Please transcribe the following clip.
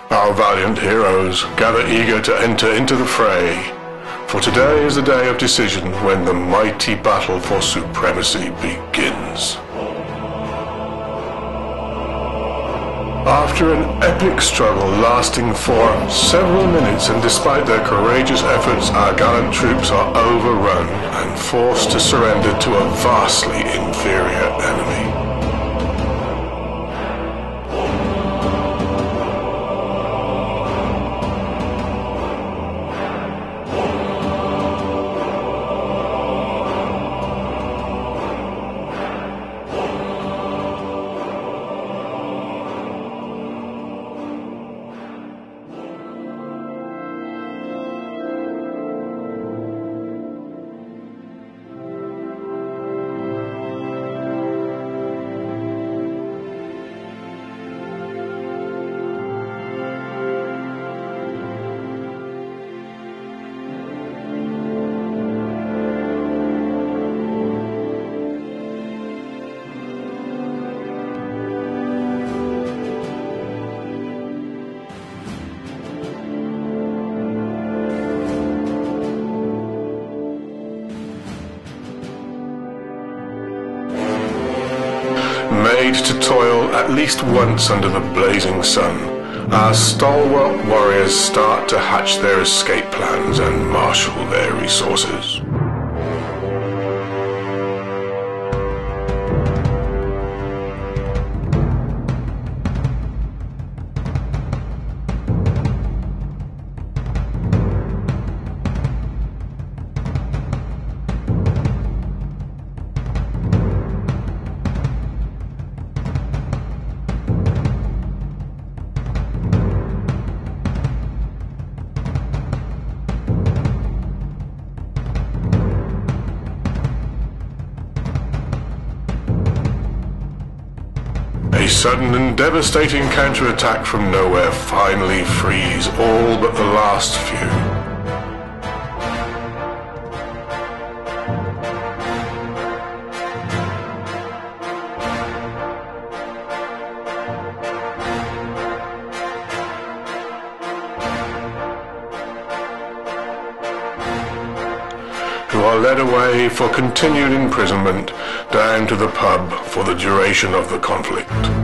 Our valiant heroes gather eager to enter into the fray, for today is the day of decision when the mighty battle for supremacy begins. After an epic struggle lasting for several minutes, and despite their courageous efforts, our gallant troops are overrun and forced to surrender to a vastly inferior enemy. Made to toil at least once under the blazing sun, our stalwart warriors start to hatch their escape plans and marshal their resources. A sudden and devastating counterattack from nowhere finally frees all but the last few. Who are led away for continued imprisonment down to the pub for the duration of the conflict.